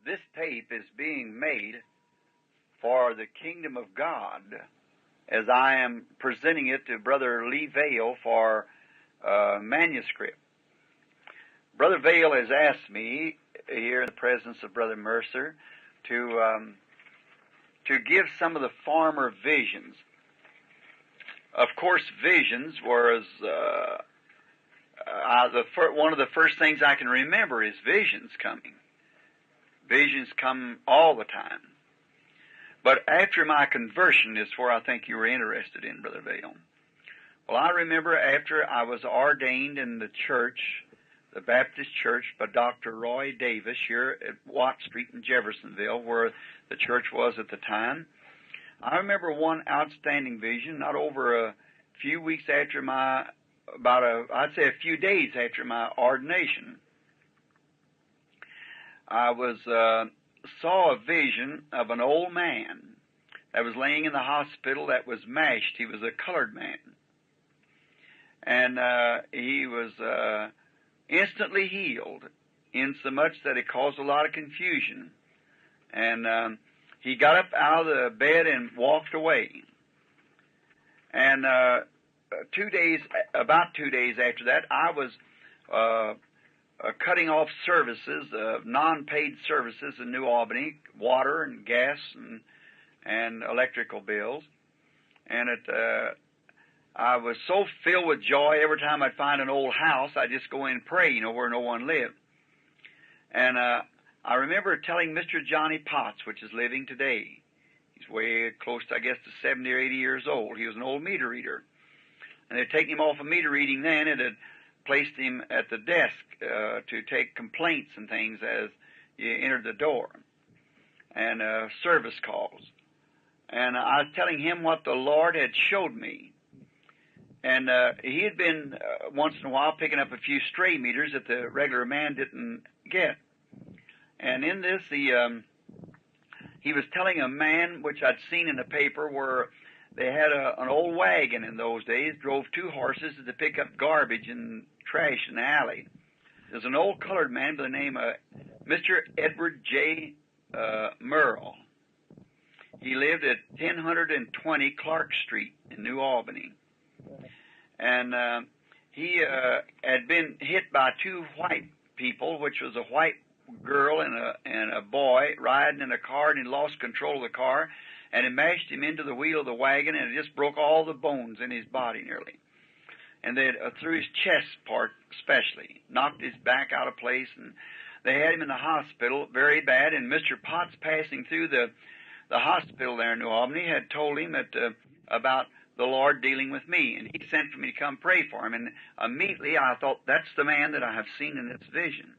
This tape is being made for the kingdom of God as I am presenting it to Brother Lee Vale for manuscript. Brother Vale has asked me here in the presence of Brother Mercer to give some of the former visions. Of course, visions was one of the first things I can remember is visions coming. Visions come all the time. But after my conversion is where I think you were interested in, Brother Vale. Well, I remember after I was ordained in the church, the Baptist church, by Dr. Roy Davis here at Watt Street in Jeffersonville, where the church was at the time. I remember one outstanding vision, not over a few weeks after I'd say a few days after my ordination. I saw a vision of an old man that was laying in the hospital that was mashed. He was a colored man. And he was instantly healed, insomuch that it caused a lot of confusion. And he got up out of the bed and walked away. And about 2 days after that, I was cutting off services, non-paid services in New Albany, water and gas and electrical bills. And I was so filled with joy every time I'd find an old house, I'd just go in and pray, where no one lived. And I remember telling Mr. Johnny Potts, which is living today. He's way close to, I guess, to 70 or 80 years old. He was an old meter reader. And they'd taken him off of meter reading then and had placed him at the desk to take complaints and things as you entered the door, and service calls. And I was telling him what the Lord had showed me. And he had been, once in a while, picking up a few stray meters that the regular man didn't get. And in this, he was telling a man, which I'd seen in the paper, where they had an old wagon in those days, drove two horses to pick up garbage and trash in the alley. There's an old colored man by the name of Mr. Edward J. Merle. He lived at 1020 Clark Street in New Albany. And he had been hit by two white people, which was a white girl and a boy riding in a car, and he lost control of the car, and it mashed him into the wheel of the wagon, and it just broke all the bones in his body nearly. And they through his chest part especially, knocked his back out of place, and they had him in the hospital very bad. And Mr. Potts, passing through the hospital there in New Albany, had told him that about the Lord dealing with me, and he sent for me to come pray for him. And immediately I thought, that's the man that I have seen in this vision.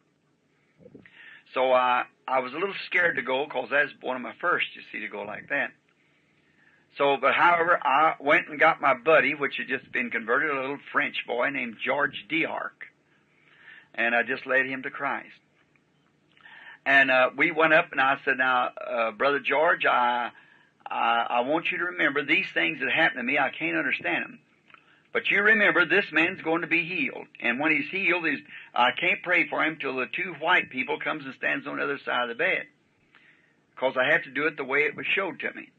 So I was a little scared to go, because that's one of my first, you see, to go like that. So, but however, I went and got my buddy, which had just been converted, a little French boy named George D'Arc, and I just led him to Christ. And we went up, and I said, now, Brother George, I want you to remember these things that happened to me. I can't understand them. But you remember, this man's going to be healed. And when he's healed, I can't pray for him till the two white people comes and stands on the other side of the bed, because I have to do it the way it was showed to me.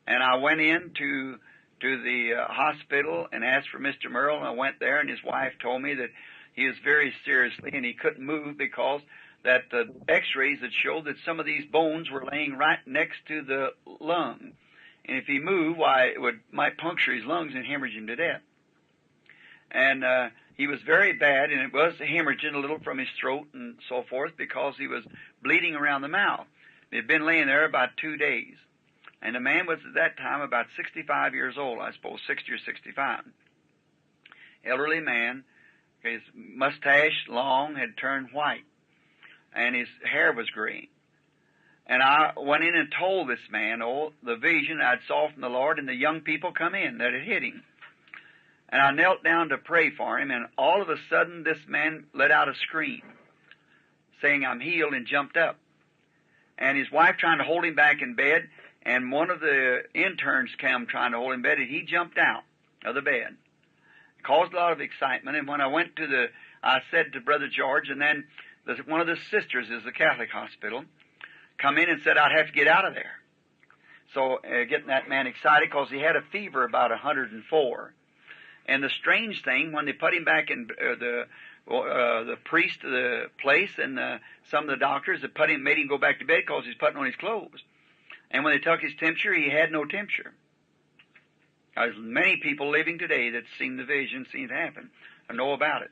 And I went in to the hospital and asked for Mr. Merle, and I went there, and his wife told me that he was very seriously, and he couldn't move because that the x-rays had showed that some of these bones were laying right next to the lung. And if he moved, why, it might puncture his lungs and hemorrhage him to death. And he was very bad, and it was hemorrhaging a little from his throat and so forth, because he was bleeding around the mouth. He had been laying there about 2 days. And the man was at that time about 65 years old, I suppose, 60 or 65. Elderly man, his mustache, long, had turned white, and his hair was gray. And I went in and told this man, the vision I'd saw from the Lord, and the young people come in that had hit him. And I knelt down to pray for him, and all of a sudden this man let out a scream, saying, I'm healed, and jumped up. And his wife trying to hold him back in bed, and one of the interns came trying to hold him in bed, and he jumped out of the bed. It caused a lot of excitement, and when I went I said to Brother George, and then one of the sisters is the Catholic hospital, come in and said I'd have to get out of there. So getting that man excited because he had a fever about 104. And the strange thing, when they put him back in the priest of the place and some of the doctors that made him go back to bed because he's putting on his clothes. And when they took his temperature, he had no temperature. There's many people living today that's seen the vision, seen it happen, or know about it.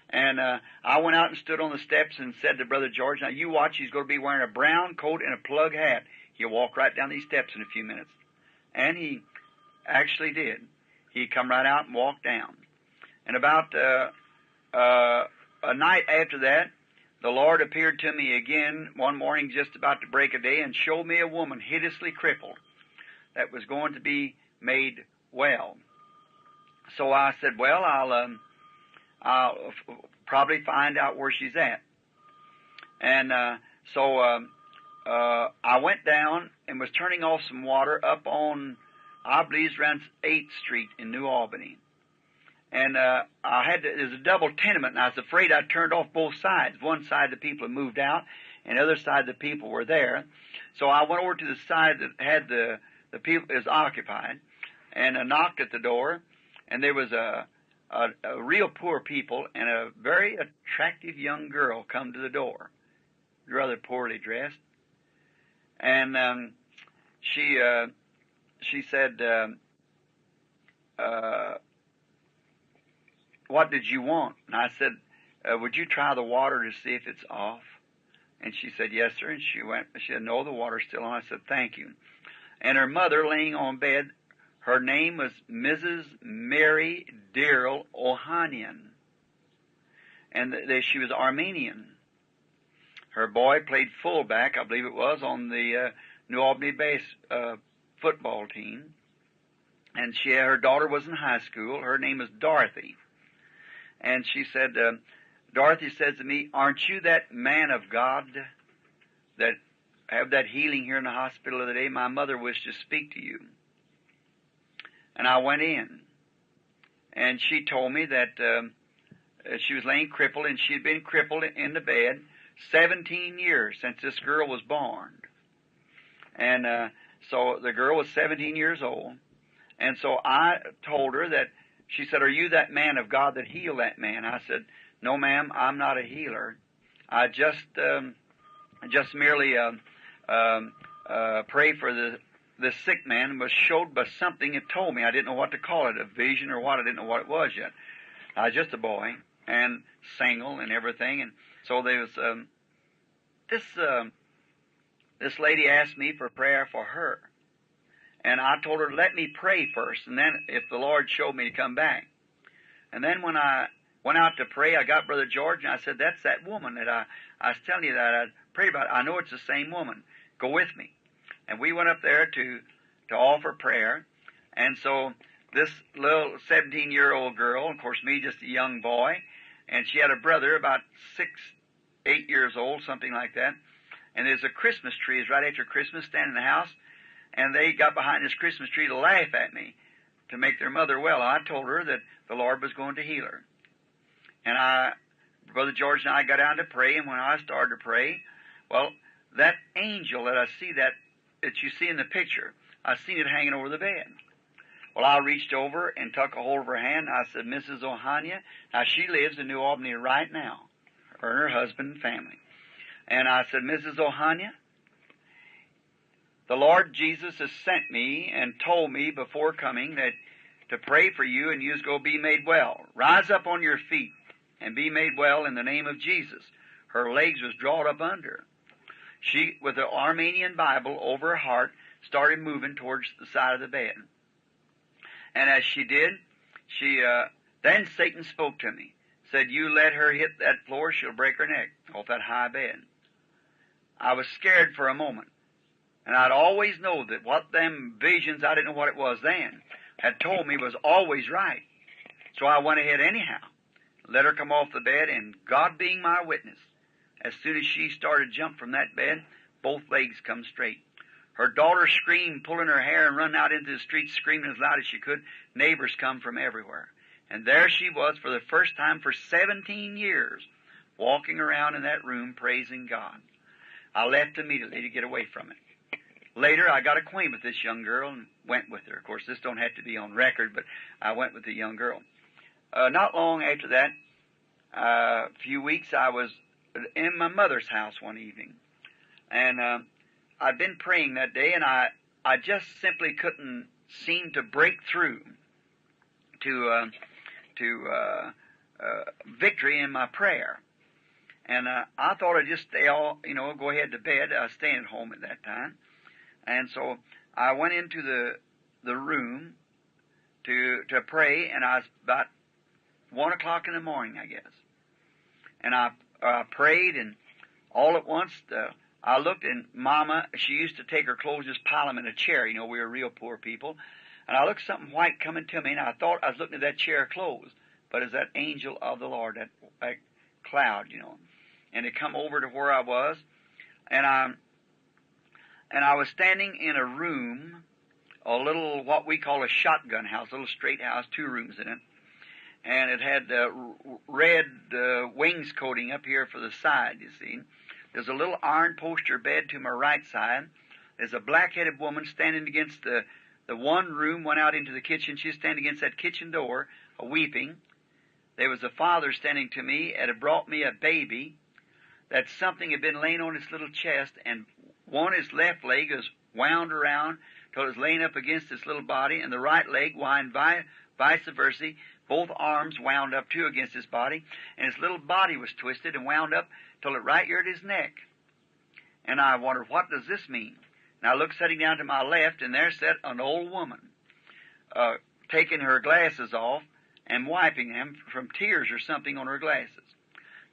And I went out and stood on the steps and said to Brother George, now you watch, he's going to be wearing a brown coat and a plug hat. He'll walk right down these steps in a few minutes. And he actually did. He come right out and walked down. And about a night after that, the Lord appeared to me again one morning just about to break a day and showed me a woman hideously crippled that was going to be made well. So I said, well, I'll probably find out where she's at. And so I went down and was turning off some water up on, I believe, around 8th Street in New Albany. And there's a double tenement, and I was afraid I turned off both sides. One side the people had moved out, and the other side the people were there. So I went over to the side that had the people is occupied, and I knocked at the door, and there was a real poor people and a very attractive young girl come to the door, rather poorly dressed. And she said, what did you want? And I said, would you try the water to see if it's off? And she said, yes, sir. And she said, no, the water's still on. I said, thank you. And her mother, laying on bed, her name was Mrs. Mary Darrell Ohanian. And she was Armenian. Her boy played fullback, I believe it was, on the New Albany football team. And her daughter was in high school. Her name was Dorothy. And she said, Dorothy says to me, aren't you that man of God that have that healing here in the hospital the other day? My mother wished to speak to you. And I went in. And she told me that she was laying crippled, and she had been crippled in the bed 17 years since this girl was born. And so the girl was 17 years old. And so I told her that, she said, are you that man of God that healed that man? I said, no, ma'am, I'm not a healer. I just merely pray for the sick man, was showed by something it told me. I didn't know what to call it, a vision or what. I didn't know what it was yet. I was just a boy and single and everything. And so there was this lady asked me for prayer for her. And I told her, let me pray first, and then if the Lord showed me to come back. And then when I went out to pray, I got Brother George, and I said, that's that woman that I was telling you that I prayed about. I know it's the same woman. Go with me. And we went up there to offer prayer. And so this little 17-year-old girl, of course me, just a young boy, and she had a brother about 8 years old, something like that. And there's a Christmas tree, it's right after Christmas, standing in the house. And they got behind this Christmas tree to laugh at me to make their mother well. I told her that the Lord was going to heal her. And Brother George and I got down to pray, and when I started to pray, well, that angel that I see that you see in the picture, I seen it hanging over the bed. Well, I reached over and took a hold of her hand. I said, Mrs. Ohania, now she lives in New Albany right now, her and her husband and family. And I said, Mrs. Ohania, the Lord Jesus has sent me and told me before coming that to pray for you and you's going to be made well. Rise up on your feet and be made well in the name of Jesus. Her legs was drawn up under her. She, with the Armenian Bible over her heart, started moving towards the side of the bed. And as she did, then Satan spoke to me. Said, you let her hit that floor, she'll break her neck off that high bed. I was scared for a moment. And I'd always know that what them visions, I didn't know what it was then, had told me was always right. So I went ahead anyhow, let her come off the bed, and God being my witness, as soon as she started to jump from that bed, both legs come straight. Her daughter screamed, pulling her hair, and run out into the street screaming as loud as she could. Neighbors come from everywhere. And there she was for the first time for 17 years, walking around in that room praising God. I left immediately to get away from it. Later, I got acquainted with this young girl and went with her. Of course, this don't have to be on record, but I went with the young girl. Not long after that, a few weeks, I was in my mother's house one evening. And I'd been praying that day, and I just simply couldn't seem to break through to victory in my prayer. And I thought I'd just stay go ahead to bed. I was staying at home at that time. And so I went into the room to pray, and I was about 1 o'clock in the morning, I guess. And I prayed, and all at once I looked, and Mama, she used to take her clothes, just pile them in a chair. We were real poor people. And I looked something white coming to me, and I thought I was looking at that chair of clothes. But it's that angel of the Lord, that cloud, And it come over to where I was, and I was standing in a room, a little, what we call a shotgun house, a little straight house, 2 rooms in it. And it had red wainscoting up here for the side, you see. There's a little iron poster bed to my right side. There's a black-headed woman standing against the one room, went out into the kitchen. She's standing against that kitchen door, weeping. There was a father standing to me and had brought me a baby, that something had been laying on his little chest, and his left leg was wound around till it was laying up against his little body, and the right leg wound vice versa, both arms wound up too against his body, and his little body was twisted and wound up till it right here at his neck. And I wondered, what does this mean? And I looked sitting down to my left, and there sat an old woman, taking her glasses off and wiping them from tears or something on her glasses.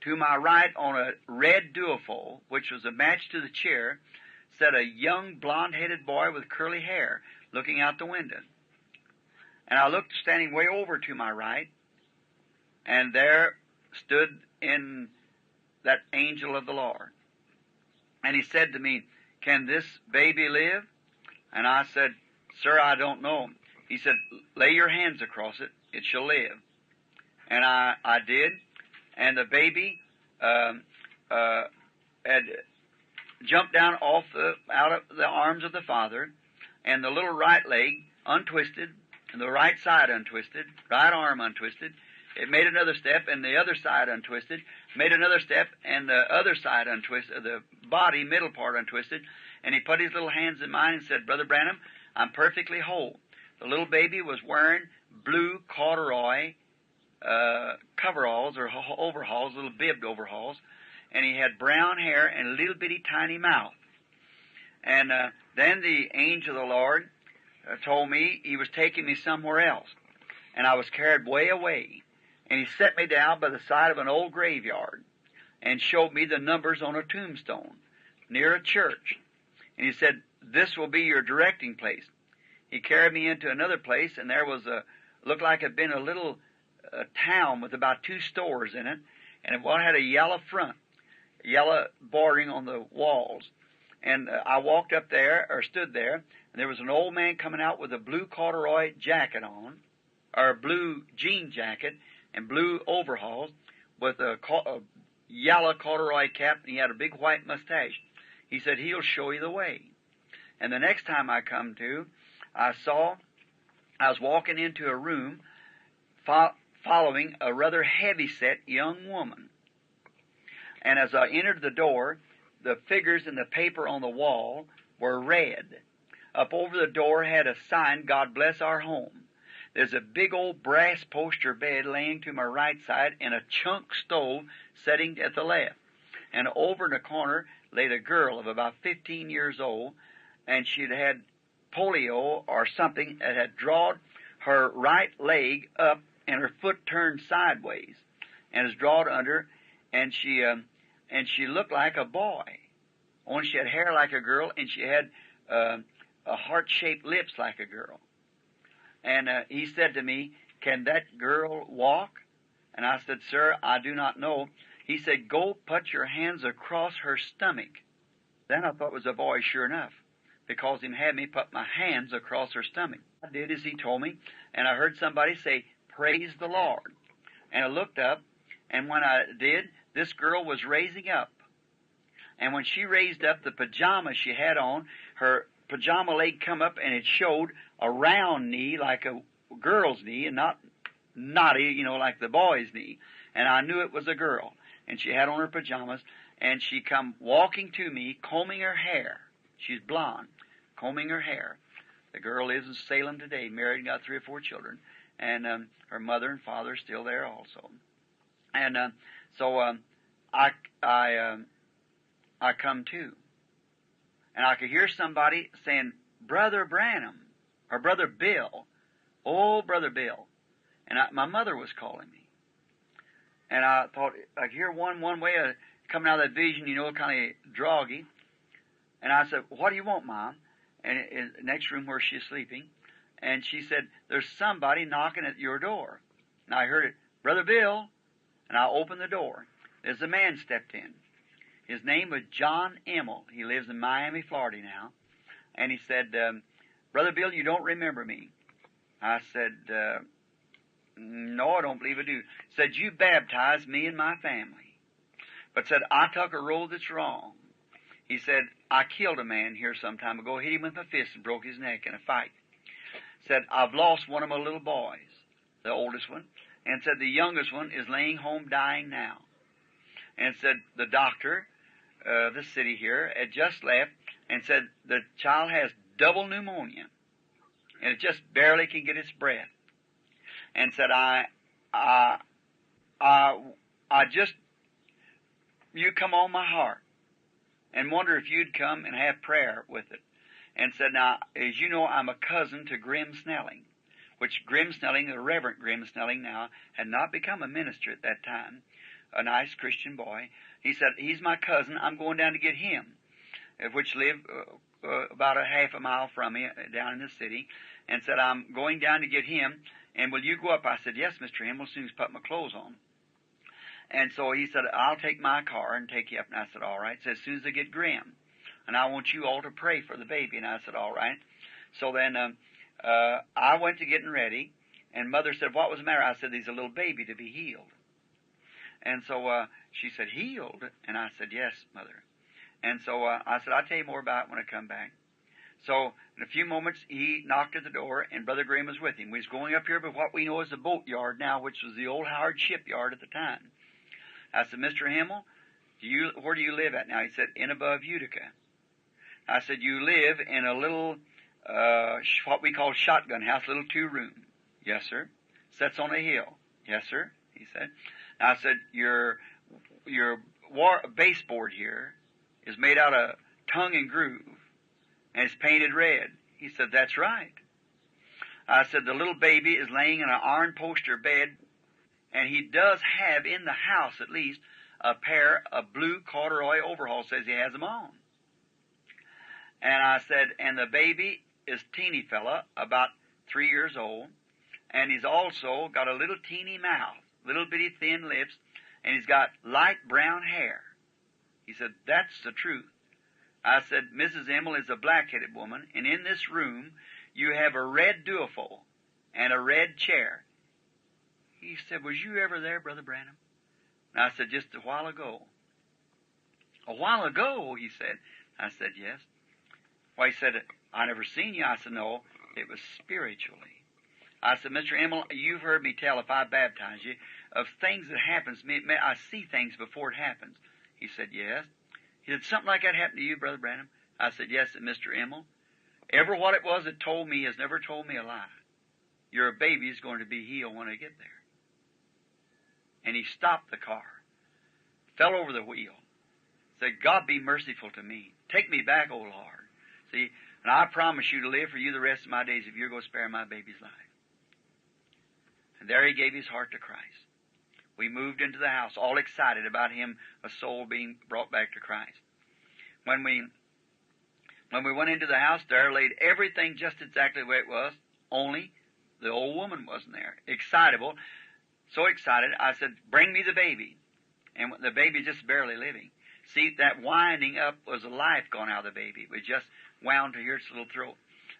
To my right, on a red duofold, which was a match to the chair, sat a young blonde-headed boy with curly hair looking out the window. And I looked standing way over to my right, and there stood in that angel of the Lord. And he said to me, "Can this baby live?" And I said, "Sir, I don't know." He said, "Lay your hands across it. It shall live." And I did. And the baby had jumped down out of the arms of the father, and the little right leg untwisted, and the right side untwisted, right arm untwisted. It made another step, and the other side untwisted, made another step, and the other side untwisted, the body, middle part untwisted. And he put his little hands in mine and said, "Brother Branham, I'm perfectly whole." The little baby was wearing blue corduroy coveralls or overalls, little bibbed overalls, and he had brown hair and a little bitty tiny mouth. And then the angel of the Lord told me he was taking me somewhere else, and I was carried way away, and he set me down by the side of an old graveyard and showed me the numbers on a tombstone near a church, and he said, "This will be your directing place." He carried me into another place, and there was looked like it had been a little town with about 2 stores in it, and one had a yellow front, yellow bordering on the walls. And I walked up there, or stood there, and there was an old man coming out with a blue corduroy jacket on, or a blue jean jacket, and blue overalls, with a yellow corduroy cap, and he had a big white mustache. He said, "He'll show you the way." And the next time I come to, I was walking into a room following a rather heavy-set young woman. And as I entered the door, the figures in the paper on the wall were red. Up over the door had a sign, "God bless our home." There's a big old brass poster bed laying to my right side, and a chunk stove setting at the left. And over in the corner laid a girl of about 15 years old, and she'd had polio or something that had drawn her right leg up and her foot turned sideways and is drawn under, and she looked like a boy. Only she had hair like a girl, and she had a heart-shaped lips like a girl. And he said to me, "Can that girl walk?" And I said, "Sir, I do not know." He said, "Go put your hands across her stomach." Then I thought it was a boy, sure enough, because he had me put my hands across her stomach. I did as he told me, and I heard somebody say, "Praise the Lord." And I looked up, and when I did, this girl was raising up. And when she raised up the pajamas she had on, her pajama leg come up and it showed a round knee like a girl's knee and not knotty, like the boy's knee. And I knew it was a girl. And she had on her pajamas, and she come walking to me, combing her hair. She's blonde, combing her hair. The girl lives in Salem today, married and got 3 or 4 children. And her mother and father are still there also. And so I come to. And I could hear somebody saying, Brother Branham, or Brother Bill. Oh, Brother Bill. And my mother was calling me. And I thought, I could hear one way of coming out of that vision, kind of droggy. And I said, what do you want, Mom? And in the next room where she's sleeping. And she said, there's somebody knocking at your door. And I heard it, Brother Bill. And I opened the door. There's a man stepped in. His name was John Emmel. He lives in Miami, Florida now. And he said, Brother Bill, you don't remember me. I said, no, I don't believe I do. Said, you baptized me and my family. But said, I took a road that's wrong. He said, I killed a man here some time ago, hit him with my fist and broke his neck in a fight. Said, I've lost one of my little boys, the oldest one. And said, the youngest one is laying home dying now. And said, the doctor, the city here, had just left and said, the child has double pneumonia. And it just barely can get its breath. And said, I just, you come on my heart and wonder if you'd come and have prayer with it. And said, now, as you know, I'm a cousin to Grim Snelling, which Grim Snelling, the Reverend Grim Snelling now, had not become a minister at that time, a nice Christian boy. He said, he's my cousin, I'm going down to get him, which lived about a half a mile from me down in the city, and said, I'm going down to get him. And will you go up? I said, yes, Mr. Himmel, as soon as I put my clothes on. And so he said, I'll take my car and take you up. And I said, all right. He said, as soon as I get Grim. And I want you all to pray for the baby. And I said, all right. So then I went to getting ready. And Mother said, what was the matter? I said, he's a little baby to be healed. And so she said, healed? And I said, yes, Mother. And so I said, I'll tell you more about it when I come back. So in a few moments, he knocked at the door, and Brother Graham was with him. We was going up here by what we know as the boatyard now, which was the old Howard shipyard at the time. I said, Mr. Himmel, where do you live at now? He said, in above Utica. I said, you live in a little, what we call shotgun house, little 2-room. Yes, sir. Sets on a hill. Yes, sir, he said. I said, your baseboard here is made out of tongue and groove. And it's painted red. He said, that's right. I said, the little baby is laying in an iron poster bed, and he does have in the house at least a pair of blue corduroy overalls, says he has them on. And I said, and the baby is teeny fella, about 3 years old, and he's also got a little teeny mouth, little bitty thin lips, and he's got light brown hair. He said, that's the truth. I said, Mrs. Emmel is a black-headed woman, and in this room you have a red duophile and a red chair. He said, was you ever there, Brother Branham? And I said, just a while ago. A while ago, he said. I said, yes. Well, he said, I never seen you. I said, no, it was spiritually. I said, Mr. Emmel, you've heard me tell, if I baptize you, of things that happens to me. I see things before it happens. He said, yes. He said, something like that happened to you, Brother Branham? I said, yes, Mr. Emmel. Ever what it was that told me has never told me a lie. Your baby is going to be healed when I get there. And he stopped the car, fell over the wheel, said, God be merciful to me. Take me back, O Lord. See, and I promise you to live for you the rest of my days if you're going to spare my baby's life. And there he gave his heart to Christ. We moved into the house, all excited about him, a soul being brought back to Christ. When we went into the house, there laid everything just exactly the way it was, only the old woman wasn't there. Excitable, so excited, I said, bring me the baby. And the baby just barely living. See, that winding up was a life gone out of the baby. It was just wound to here its little throat.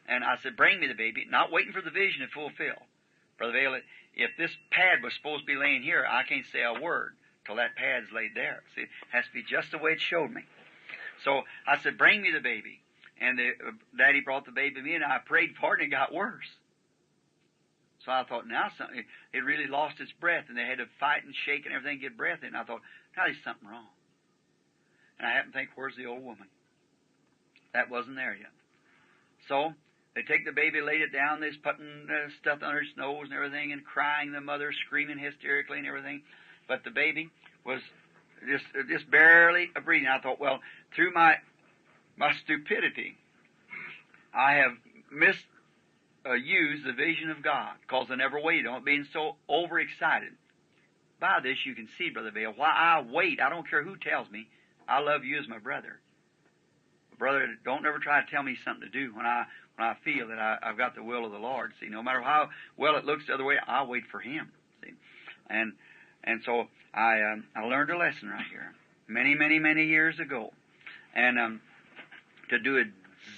And I said, bring me the baby, not waiting for the vision to fulfill. Brother Vail, if this pad was supposed to be laying here, I can't say a word till that pad's laid there. See, it has to be just the way it showed me. So I said, bring me the baby. And Daddy brought the baby to me, and I prayed for it, and it got worse. So I thought, now something, it really lost its breath, and they had to fight and shake and everything to get breath in. And I thought, now there's something wrong. And I happened to think, where's the old woman? That wasn't there yet. So they take the baby, laid it down, they's putting stuff under its nose and everything, and crying, the mother screaming hysterically and everything. But the baby was just barely breathing. I thought, well, through my stupidity, I have misused the vision of God, because I never waited on it, being so overexcited. By this you can see, Brother Vail, why I wait. I don't care who tells me. I love you as my brother. Brother, don't ever try to tell me something to do when I feel that I've got the will of the Lord. See, no matter how well it looks the other way, I'll wait for Him. See, and so I learned a lesson right here, many years ago, and to do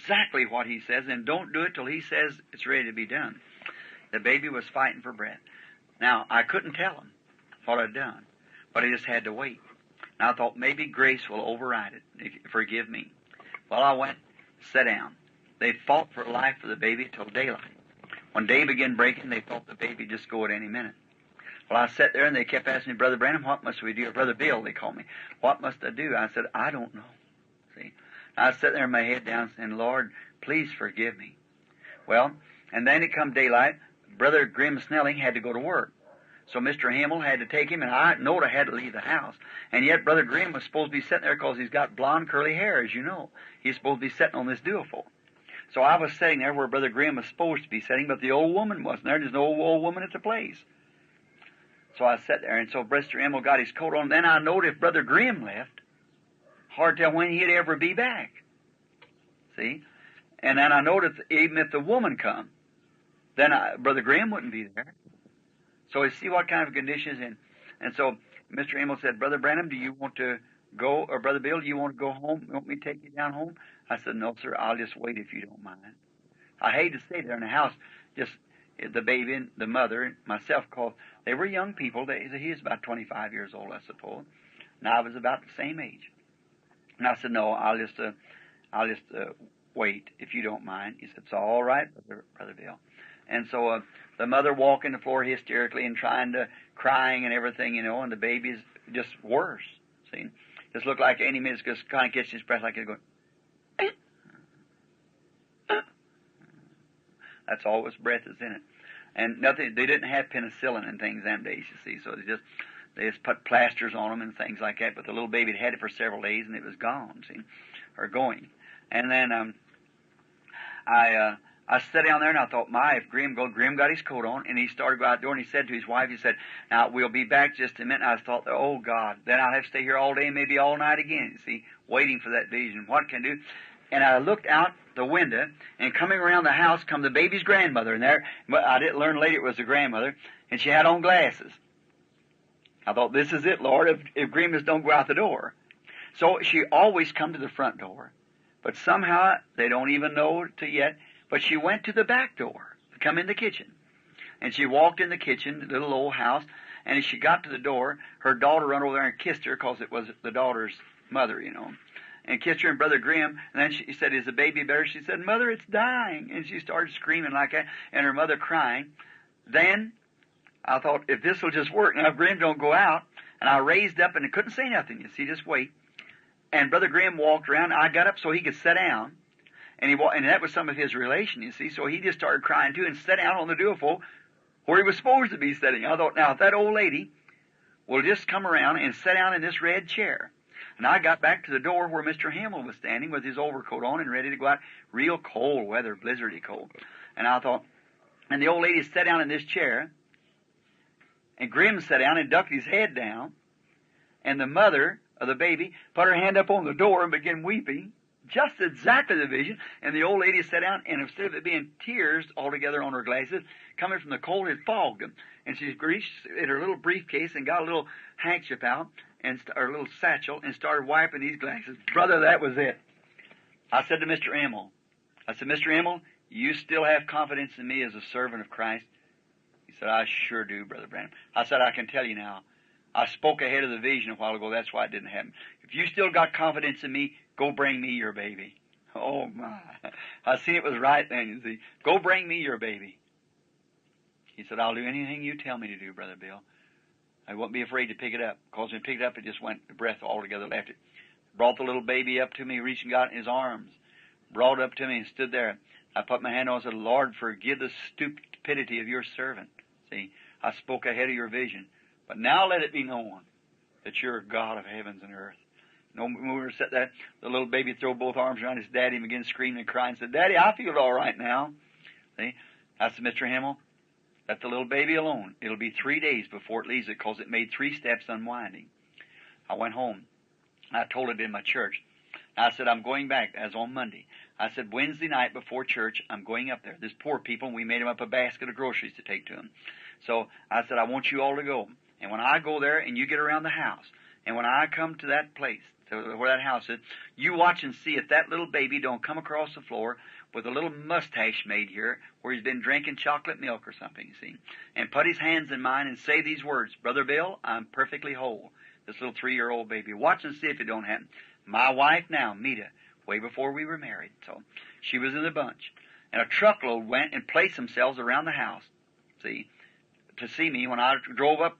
exactly what He says, and don't do it till He says it's ready to be done. The baby was fighting for breath. Now I couldn't tell him what I'd done, but I just had to wait. And I thought maybe grace will override it. Forgive me. Well, I went, sat down. They fought for life for the baby till daylight. When day began breaking, they thought the baby just go at any minute. Well, I sat there, and they kept asking me, Brother Branham, what must we do? Or Brother Bill, they called me. What must I do? I said, I don't know. See, I sat there, my head down, saying, Lord, please forgive me. Well, and then it come daylight. Brother Grimm Snelling had to go to work. So Mr. Himmel had to take him, and I knowed I had to leave the house. And yet Brother Grimm was supposed to be sitting there because he's got blonde curly hair, as you know. He's supposed to be sitting on this duophone. So I was sitting there where Brother Grimm was supposed to be sitting, but the old woman wasn't there. There's no old woman at the place. So I sat there, and so Mr. Himmel got his coat on. Then I knowed if Brother Grimm left, hard to tell when he'd ever be back. See? And then I knowed even if the woman come, then Brother Grimm wouldn't be there. So we see what kind of conditions in. And so Mr. Himmel said, Brother Branham, do you want to go, or Brother Bill, do you want to go home? You want me to take you down home? I said, no, sir, I'll just wait if you don't mind. I hate to stay there in the house, just the baby and the mother and myself, because they were young people. He was about 25 years old, I suppose. And I was about the same age. And I said, no, I'll just wait if you don't mind. He said, it's all right, Brother Bill. And so the mother walking the floor hysterically and crying and everything, you know, and the baby's just worse. See, just looked like any minute just kind of catching his breath like it's going. That's all its breath is in it, and nothing. They didn't have penicillin and things them days, you see. So they just put plasters on them and things like that. But the little baby had it for several days and it was gone. See, or going, and then I sat down there and I thought, if Grimm got his coat on, and he started to go out the door, and he said to his wife, he said, now we'll be back just a minute. And I thought, oh God, then I'll have to stay here all day and maybe all night again, you see, waiting for that vision. What can I do? And I looked out the window, and coming around the house come the baby's grandmother, and there, but I didn't learn later it was the grandmother, and she had on glasses. I thought, this is it, Lord, if Grimm just don't go out the door. So she always come to the front door, but somehow they don't even know to yet. But she went to the back door to come in the kitchen. And she walked in the kitchen, the little old house, and as she got to the door, her daughter ran over there and kissed her, because it was the daughter's mother, you know, and kissed her and Brother Grimm. And then she said, is the baby better? She said, Mother, it's dying. And she started screaming like that, and her mother crying. Then I thought, if this will just work, now if Grimm don't go out, and I raised up, and I couldn't say nothing, you see, just wait. And Brother Grimm walked around. I got up so he could sit down. And that was some of his relation, you see. So he just started crying too and sat down on the duophone where he was supposed to be sitting. I thought, now if that old lady will just come around and sit down in this red chair. And I got back to the door where Mr. Himmel was standing with his overcoat on and ready to go out. Real cold weather, blizzardy cold. And I thought, and the old lady sat down in this chair, and Grimm sat down and ducked his head down, and the mother of the baby put her hand up on the door and began weeping. Just exactly the vision. And the old lady sat down, and instead of it being tears altogether on her glasses, coming from the cold, it fogged them. And she reached in her little briefcase and got a little handkerchief out, or a little satchel, and started wiping these glasses. Brother, that was it. I said to Mr. Emmel, Mr. Emmel, you still have confidence in me as a servant of Christ? He said, I sure do, Brother Branham. I said, I can tell you now. I spoke ahead of the vision a while ago. That's why it didn't happen. If you still got confidence in me, Go bring me your baby. Oh, my. I seen it was right then, you see. Go bring me your baby. He said, I'll do anything you tell me to do, Brother Bill. I won't be afraid to pick it up. Because when I picked it up, it just went, the breath altogether left it. Brought the little baby up to me, reached and got it in his arms. Brought it up to me and stood there. I put my hand on it and said, Lord, forgive the stupidity of your servant. See, I spoke ahead of your vision. But now let it be known that you're God of heavens and earth. When we were sitting there, the little baby threw both arms around his daddy and began screaming and crying and said, Daddy, I feel all right now. See, I said, Mr. Himmel, let the little baby alone. It'll be 3 days before it leaves it because it made 3 steps unwinding. I went home. I told it in my church. I said, I'm going back as on Monday. I said, Wednesday night before church, I'm going up there. There's poor people, and we made them up a basket of groceries to take to them. So I said, I want you all to go. And when I go there and you get around the house, and when I come to that place, to where that house is, you watch and see if that little baby don't come across the floor with a little mustache made here where he's been drinking chocolate milk or something, you see, and put his hands in mine and say these words, Brother Bill, I'm perfectly whole. This little 3-year-old baby. Watch and see if it don't happen. My wife now, Mita, way before we were married, so she was in the bunch. And a truckload went and placed themselves around the house, see, to see me when I drove up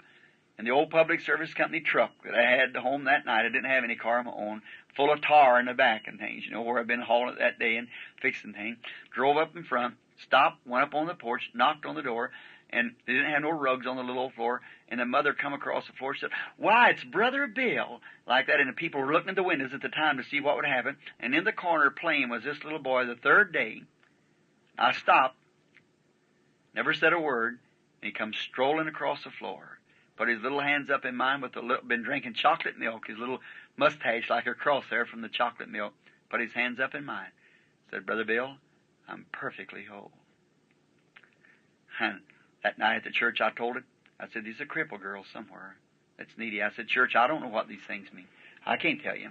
in the old public service company truck that I had home that night. I didn't have any car of my own, full of tar in the back and things, you know, where I'd been hauling it that day and fixing things. Drove up in front, stopped, went up on the porch, knocked on the door, and they didn't have no rugs on the little old floor. And the mother come across the floor and said, Why, it's Brother Bill, like that. And the people were looking at the windows at the time to see what would happen. And in the corner playing was this little boy the third day. I stopped, never said a word, and he comes strolling across the floor. Put his little hands up in mine with the little, been drinking chocolate milk, his little mustache like a cross there from the chocolate milk. Put his hands up in mine. Said, Brother Bill, I'm perfectly whole. And that night at the church I told it, I said, there's a crippled girl somewhere that's needy. I said, Church, I don't know what these things mean. I can't tell you.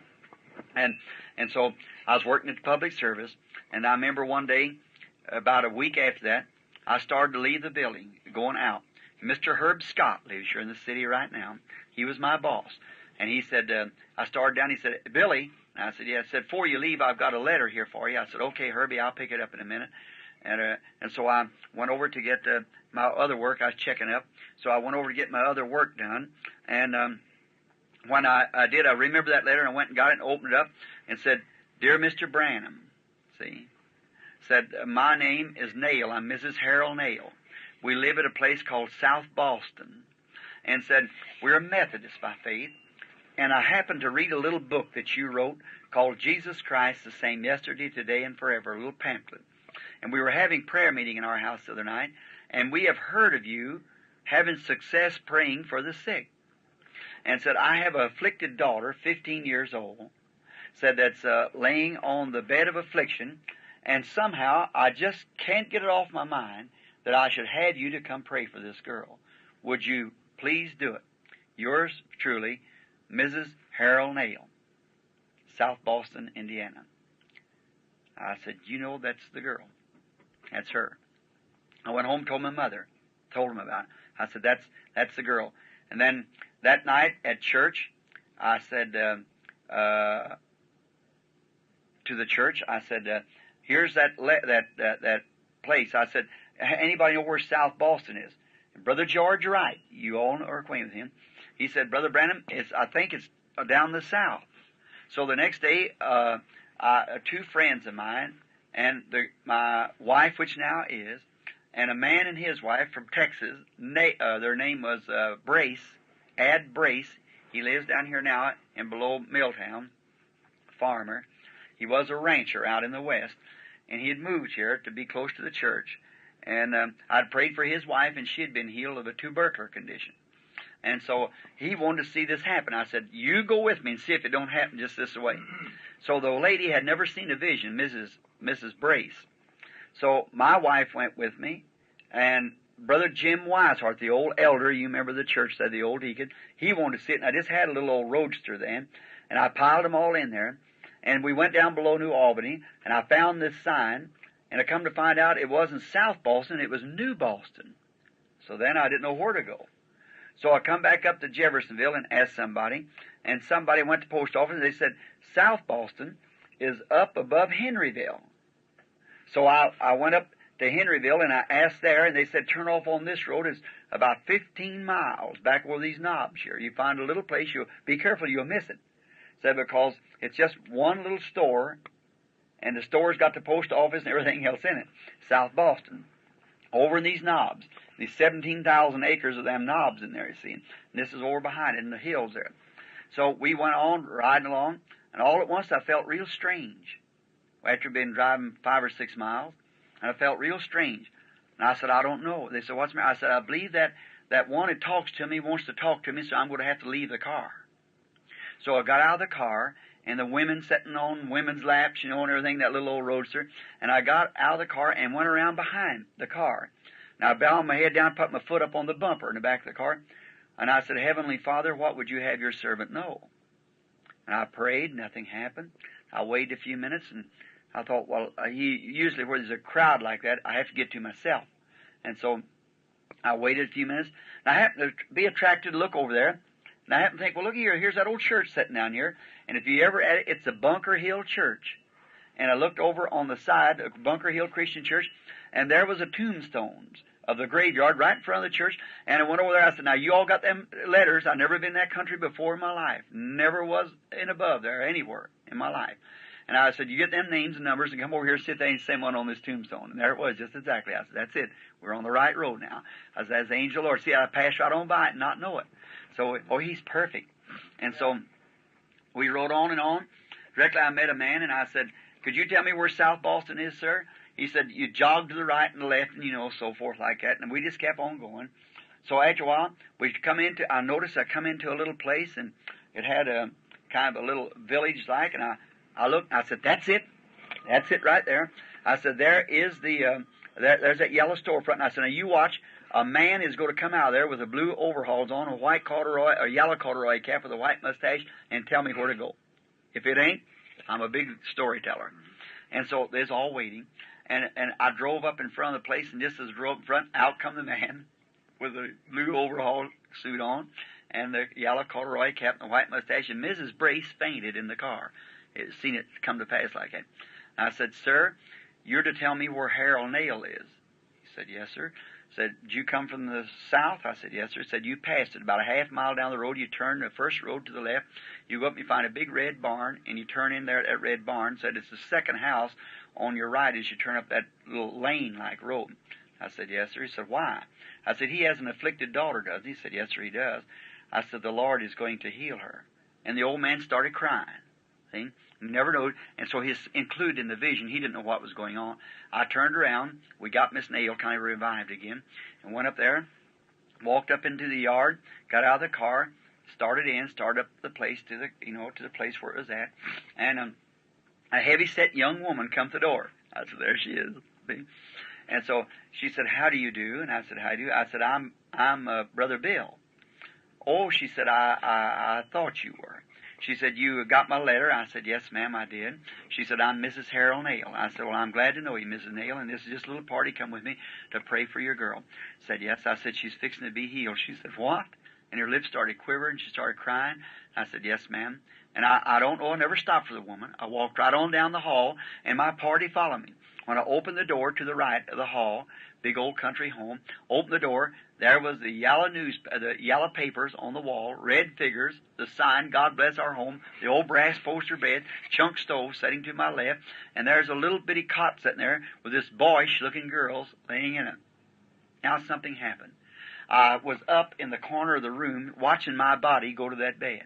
And so I was working at the public service, and I remember one day, about a week after that, I started to leave the building, going out. Mr. Herb Scott lives here in the city right now. He was my boss. And he said, I started down, he said, Billy, and I said, yeah. I said, before you leave, I've got a letter here for you. I said, okay, Herbie, I'll pick it up in a minute. And so I went over to get my other work. I was checking up. So I went over to get my other work done. And when I did, I remember that letter, and I went and got it and opened it up and said, Dear Mr. Branham, see, said, my name is Nail. I'm Mrs. Harold Nail. We live at a place called South Boston. And said, we're a Methodist by faith. And I happened to read a little book that you wrote called Jesus Christ, the Same Yesterday, Today, and Forever, a little pamphlet. And we were having prayer meeting in our house the other night, and we have heard of you having success praying for the sick. And said, I have an afflicted daughter, 15 years old, said that's laying on the bed of affliction, and somehow I just can't get it off my mind that I should have you to come pray for this girl. Would you please do it? Yours truly, Mrs. Harold Nail, South Boston, Indiana. I said, you know, that's the girl. That's her. I went home, told my mother, told him about it. I said, that's the girl. And then that night at church, I said to the church, I said, here's that place. I said, anybody know where South Boston is? And Brother George Wright, you all are acquainted with him. He said, Brother Branham, I think it's down the south. So the next day, 2 friends of mine, and my wife, which now is, and a man and his wife from Texas, their name was Ad Brace. He lives down here now in below Milltown, farmer. He was a rancher out in the west, and he had moved here to be close to the church. And I'd prayed for his wife, and she had been healed of a tubercular condition. And so he wanted to see this happen. I said, you go with me and see if it don't happen just this way. So the lady had never seen a vision, Mrs. Brace. So my wife went with me, and Brother Jim Weishart, the old elder, you remember the church said, the old deacon, he wanted to see it. And I just had a little old roadster then, and I piled them all in there. And we went down below New Albany, and I found this sign, and I come to find out it wasn't South Boston, it was New Boston. So then I didn't know where to go. So I come back up to Jeffersonville and asked somebody, and somebody went to the post office, and they said, South Boston is up above Henryville. So I went up to Henryville, and I asked there, and they said, turn off on this road. It's about 15 miles back where these knobs here. You find a little place, you'll be careful, you'll miss it. Said because it's just one little store, and the store's got the post office and everything else in it. South Boston. Over in these knobs. These 17,000 acres of them knobs in there, you see. And this is over behind it in the hills there. So we went on riding along, and all at once I felt real strange. After being driving 5 or 6 miles, and I felt real strange. And I said, I don't know. They said, what's the matter? I said, I believe that one that talks to me wants to talk to me, so I'm going to have to leave the car. So I got out of the car, and the women sitting on women's laps, you know, and everything, that little old roadster. And I got out of the car and went around behind the car. Now I bowed my head down, put my foot up on the bumper in the back of the car. And I said, Heavenly Father, what would you have your servant know? And I prayed, nothing happened. I waited a few minutes, and I thought, well, usually where there's a crowd like that, I have to get to myself. And so I waited a few minutes, and I happened to be attracted to look over there. And I happened to think, well, look here, here's that old church sitting down here. And if you ever at it, it's a Bunker Hill Church. And I looked over on the side of Bunker Hill Christian Church, and there was a tombstones of the graveyard right in front of the church. And I went over there, I said, now you all got them letters. I've never been in that country before in my life. Never was in above there anywhere in my life. And I said, you get them names and numbers and come over here and sit there and say one on this tombstone. And there it was, just exactly. I said, that's it. We're on the right road now. I said, that's the angel of the Lord. See, I passed right on by it and not know it. So, he's perfect. And so we rode on and on. Directly I met a man, and I said, could you tell me where South Boston is, sir? He said, you jog to the right and the left, and, you know, so forth like that. And we just kept on going. So after a while, I noticed I come into a little place, and it had a kind of a little village-like, and I looked, and I said, that's it. That's it right there. I said, there is there's that yellow storefront. And I said, now you watch. A man is going to come out of there with a blue overalls on, a white corduroy, or yellow corduroy cap with a white mustache, and tell me where to go. If it ain't, I'm a big storyteller. And so there's all waiting. And I drove up in front of the place, and just as I drove in front, out come the man with the blue overall suit on, and the yellow corduroy cap and the white mustache, and Mrs. Brace fainted in the car. Seen it come to pass like that. And I said, sir, you're to tell me where Harold Nail is. He said, yes, sir. Said, did you come from the south? I said, yes, sir. Said, you passed it about a half mile down the road. You turn the first road to the left. You go up and you find a big red barn, and you turn in there at that red barn. Said, it's the second house on your right as you turn up that little lane-like road. I said, yes, sir. He said, why? I said, he has an afflicted daughter, doesn't he? He said, yes, sir, he does. I said, the Lord is going to heal her. And the old man started crying. See? He never knew. And so he's included in the vision. He didn't know what was going on. I turned around. We got Miss Nail kind of revived again, and went up there, walked up into the yard, got out of the car, started up the place to the place where it was at, and a heavy-set young woman come to the door. I said, there she is. See? And so she said, how do you do? And I said, how do you? I said, I'm Brother Bill. Oh, she said, I thought you were. She said, you got my letter? I said, yes, ma'am, I did. She said, I'm Mrs. Harold Nail. I said, well, I'm glad to know you, Mrs. Nail, and this is just a little party. Come with me to pray for your girl. Said, yes. I said, she's fixing to be healed. She said, what? And her lips started quivering. She started crying. I said, yes, ma'am. And I don't know, I never stopped for the woman. I walked right on down the hall, and my party followed me. When I opened the door to the right of the hall, big old country home, opened the door, there was the yellow papers on the wall, red figures, the sign, God bless our home, the old brass poster bed, chunk stove sitting to my left, and there's a little bitty cot sitting there with this boyish-looking girl laying in it. Now something happened. I was up in the corner of the room watching my body go to that bed.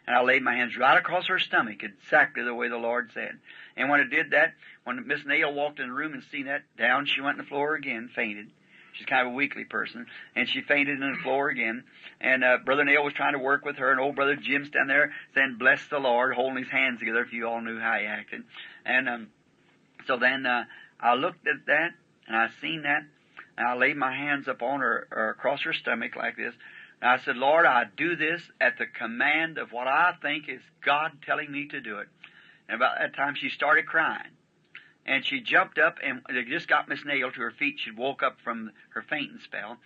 And I laid my hands right across her stomach, exactly the way the Lord said. And when I did that, when Miss Nail walked in the room and seen that, down she went on the floor again, fainted. She's kind of a weakly person, and she fainted on the floor again. And Brother Nail was trying to work with her, and old Brother Jim standing there saying, bless the Lord, holding his hands together, if you all knew how he acted. And so then I looked at that, and I seen that, and I laid my hands up on her, or across her stomach like this. And I said, Lord, I do this at the command of what I think is God telling me to do it. And about that time she started crying. and she jumped up, and they just got Miss Nail to her feet. She'd woke up from her fainting spell.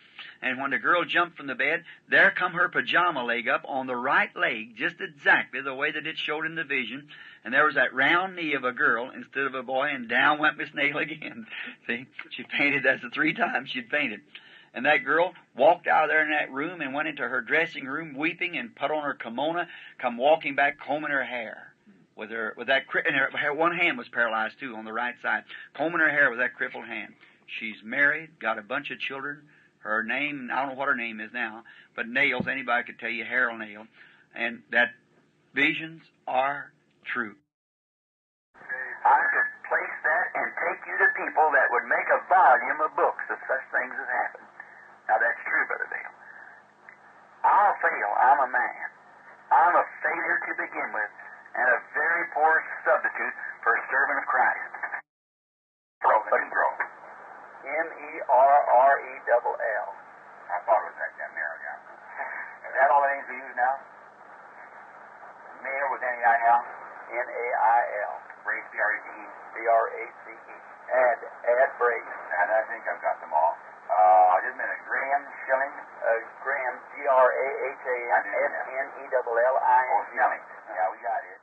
And when the girl jumped from the bed, there come her pajama leg up on the right leg, just exactly the way that it showed in the vision. And there was that round knee of a girl instead of a boy, and down went Miss Nail again. See, she fainted. That's the 3 times she'd fainted. And that girl walked out of there in that room and went into her dressing room weeping and put on her kimono, come walking back combing her hair. With that, and her one hand was paralyzed too on the right side, combing her hair with that crippled hand. She's married, got a bunch of children. Her name, I don't know what her name is now, but Nails, anybody could tell you, Harold Nail. And that visions are true. I could place that and take you to people that would make a volume of books if such things had happened. Now that's true, Brother Dale. I'll fail. I'm a man. I'm a failure to begin with, and a very poor substitute for a servant of Christ. Merrell. I thought it was that Merrell, yeah. Is that all the names we use now? Mail with N-E-I-L? N-A-I-L. Brace, B-R-A-C-E. B-R-A-C-E. Add Brace. And I think I've got them all. Just a minute. Graham, Schilling. Graham, G-R-A-H-A-M, S-N-E-L-L-I-N-G. Oh, Schilling. Yeah, we got it.